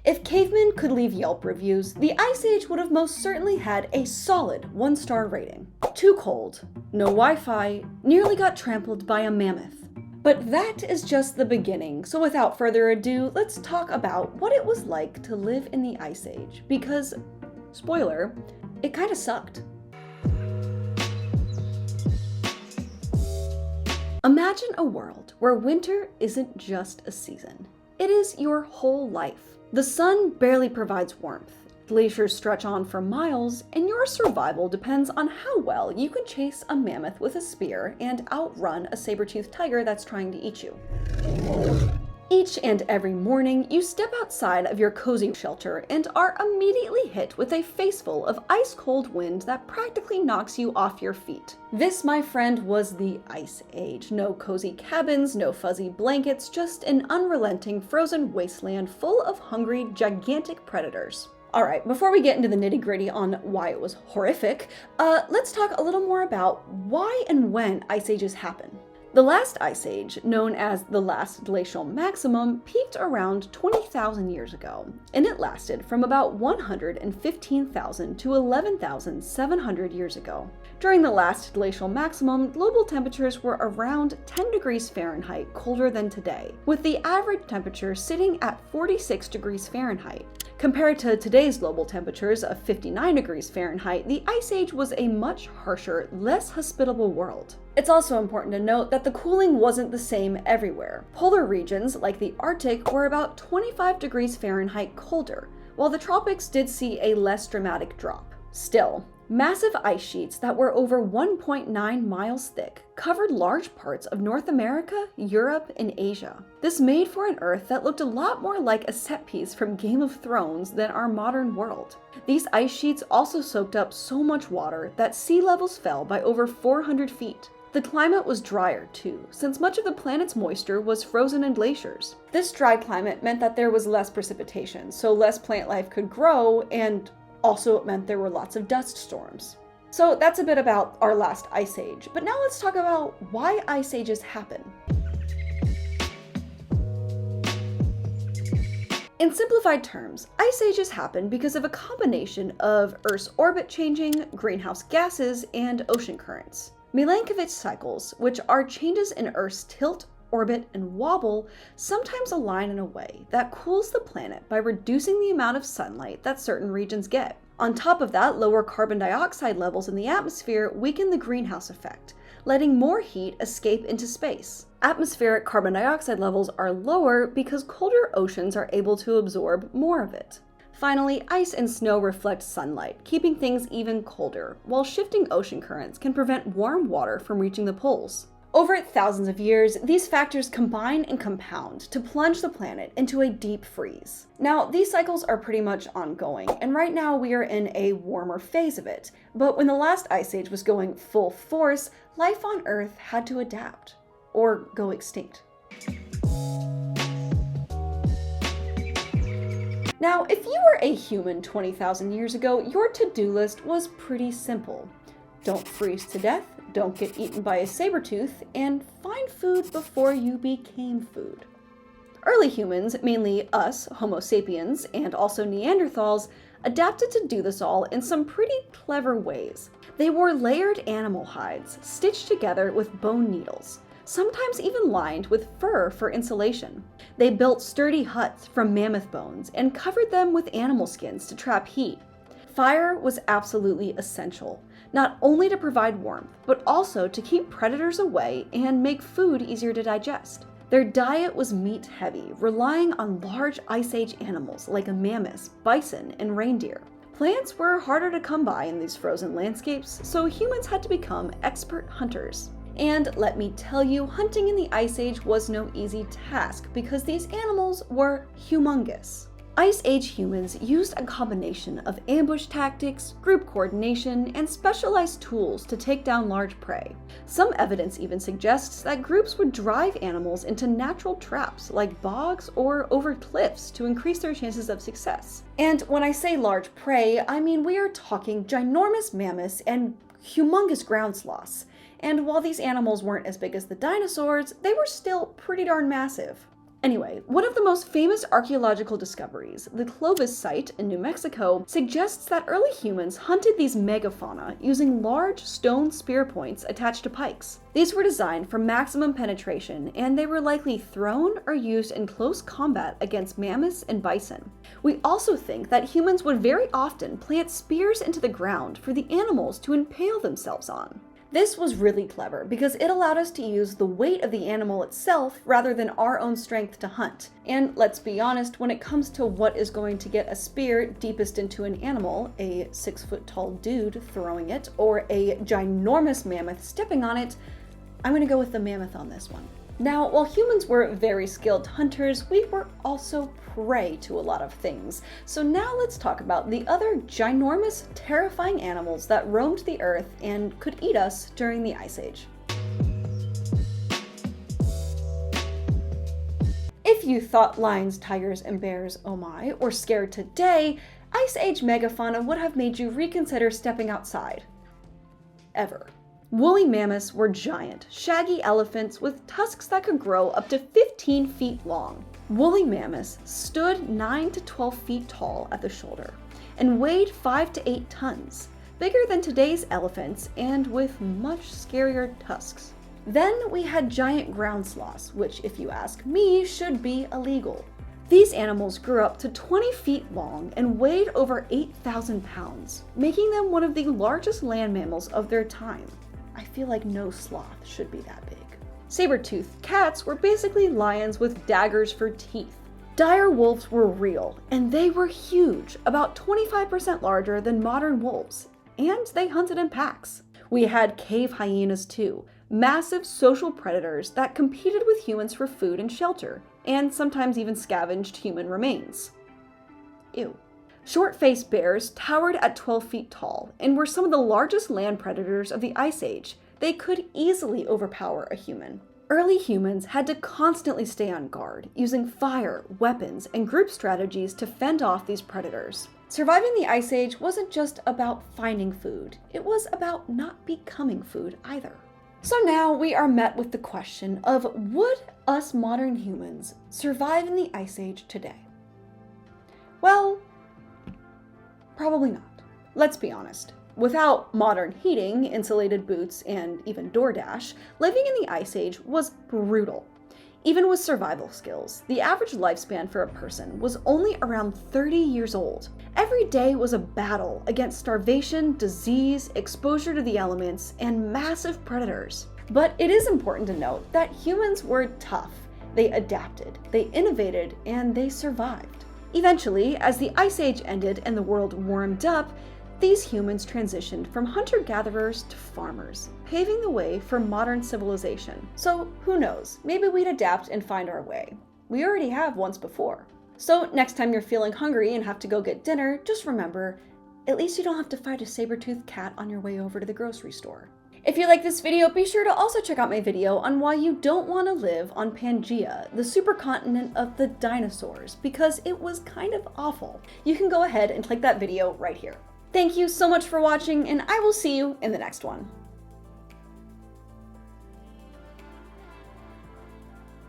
If cavemen could leave Yelp reviews, the Ice Age would have most certainly had a solid 1-star rating. Too cold, no Wi-Fi, nearly got trampled by a mammoth. But that is just the beginning, so without further ado, let's talk about what it was like to live in the Ice Age, because, spoiler, it kinda sucked. Imagine a world where winter isn't just a season. It is your whole life. The sun barely provides warmth, glaciers stretch on for miles, and your survival depends on how well you can chase a mammoth with a spear and outrun a saber-toothed tiger that's trying to eat you. Each and every morning, you step outside of your cozy shelter and are immediately hit with a faceful of ice-cold wind that practically knocks you off your feet. This, my friend, was the Ice Age. No cozy cabins, no fuzzy blankets, just an unrelenting frozen wasteland full of hungry, gigantic predators. Alright, before we get into the nitty-gritty on why it was horrific, let's talk a little more about why and when Ice Ages happen. The last Ice Age, known as the Last Glacial Maximum, peaked around 20,000 years ago, and it lasted from about 115,000 to 11,700 years ago. During the Last Glacial Maximum, global temperatures were around 10 degrees Fahrenheit colder than today, with the average temperature sitting at 46 degrees Fahrenheit. Compared to today's global temperatures of 59 degrees Fahrenheit, the Ice Age was a much harsher, less hospitable world. It's also important to note that the cooling wasn't the same everywhere. Polar regions, like the Arctic, were about 25 degrees Fahrenheit colder, while the tropics did see a less dramatic drop. Still, massive ice sheets that were over 1.9 miles thick covered large parts of North America, Europe, and Asia. This made for an Earth that looked a lot more like a set piece from Game of Thrones than our modern world. These ice sheets also soaked up so much water that sea levels fell by over 400 feet. The climate was drier too, since much of the planet's moisture was frozen in glaciers. This dry climate meant that there was less precipitation, so less plant life could grow, and also it meant there were lots of dust storms. So that's a bit about our last Ice Age, but now let's talk about why Ice Ages happen. In simplified terms, Ice Ages happen because of a combination of Earth's orbit changing, greenhouse gases, and ocean currents. Milankovitch cycles, which are changes in Earth's tilt, orbit, and wobble, sometimes align in a way that cools the planet by reducing the amount of sunlight that certain regions get. On top of that, lower carbon dioxide levels in the atmosphere weaken the greenhouse effect, letting more heat escape into space. Atmospheric carbon dioxide levels are lower because colder oceans are able to absorb more of it. Finally, ice and snow reflect sunlight, keeping things even colder, while shifting ocean currents can prevent warm water from reaching the poles. Over thousands of years, these factors combine and compound to plunge the planet into a deep freeze. Now, these cycles are pretty much ongoing, and right now we are in a warmer phase of it. But when the last Ice Age was going full force, life on Earth had to adapt, or go extinct. Now, if you were a human 20,000 years ago, your to-do list was pretty simple. Don't freeze to death, don't get eaten by a saber-tooth, and find food before you became food. Early humans, mainly us, Homo sapiens, and also Neanderthals, adapted to do this all in some pretty clever ways. They wore layered animal hides, stitched together with bone needles, sometimes even lined with fur for insulation. They built sturdy huts from mammoth bones and covered them with animal skins to trap heat. Fire was absolutely essential, not only to provide warmth, but also to keep predators away and make food easier to digest. Their diet was meat-heavy, relying on large Ice Age animals like mammoths, bison, and reindeer. Plants were harder to come by in these frozen landscapes, so humans had to become expert hunters. And let me tell you, hunting in the Ice Age was no easy task because these animals were humongous. Ice Age humans used a combination of ambush tactics, group coordination, and specialized tools to take down large prey. Some evidence even suggests that groups would drive animals into natural traps like bogs or over cliffs to increase their chances of success. And when I say large prey, I mean we are talking ginormous mammoths and humongous ground sloths. And while these animals weren't as big as the dinosaurs, they were still pretty darn massive. Anyway, one of the most famous archaeological discoveries, the Clovis site in New Mexico, suggests that early humans hunted these megafauna using large stone spear points attached to pikes. These were designed for maximum penetration, and they were likely thrown or used in close combat against mammoths and bison. We also think that humans would very often plant spears into the ground for the animals to impale themselves on. This was really clever because it allowed us to use the weight of the animal itself rather than our own strength to hunt. And let's be honest, when it comes to what is going to get a spear deepest into an animal, a 6-foot-tall dude throwing it, or a ginormous mammoth stepping on it, I'm gonna go with the mammoth on this one. Now, while humans were very skilled hunters, we were also prey to a lot of things. So now let's talk about the other ginormous, terrifying animals that roamed the earth and could eat us during the Ice Age. If you thought lions, tigers, and bears, oh my, were scared today, Ice Age megafauna would have made you reconsider stepping outside. Ever. Woolly mammoths were giant, shaggy elephants with tusks that could grow up to 15 feet long. Woolly mammoths stood 9 to 12 feet tall at the shoulder and weighed 5 to 8 tons, bigger than today's elephants and with much scarier tusks. Then we had giant ground sloths, which, if you ask me, should be illegal. These animals grew up to 20 feet long and weighed over 8,000 pounds, making them one of the largest land mammals of their time. I feel like no sloth should be that big. Saber-toothed cats were basically lions with daggers for teeth. Dire wolves were real, and they were huge, about 25% larger than modern wolves, and they hunted in packs. We had cave hyenas too, massive social predators that competed with humans for food and shelter, and sometimes even scavenged human remains. Ew. Short-faced bears towered at 12 feet tall and were some of the largest land predators of the Ice Age. They could easily overpower a human. Early humans had to constantly stay on guard, using fire, weapons, and group strategies to fend off these predators. Surviving the Ice Age wasn't just about finding food, it was about not becoming food either. So now we are met with the question of, would us modern humans survive in the Ice Age today? Well, probably not. Let's be honest. Without modern heating, insulated boots, and even DoorDash, living in the Ice Age was brutal. Even with survival skills, the average lifespan for a person was only around 30 years old. Every day was a battle against starvation, disease, exposure to the elements, and massive predators. But it is important to note that humans were tough. They adapted, they innovated, and they survived. Eventually, as the Ice Age ended and the world warmed up, these humans transitioned from hunter-gatherers to farmers, paving the way for modern civilization. So who knows, maybe we'd adapt and find our way. We already have once before. So next time you're feeling hungry and have to go get dinner, just remember, at least you don't have to fight a saber-toothed cat on your way over to the grocery store. If you like this video, be sure to also check out my video on why you don't want to live on Pangaea, the supercontinent of the dinosaurs, because it was kind of awful. You can go ahead and click that video right here. Thank you so much for watching, and I will see you in the next one.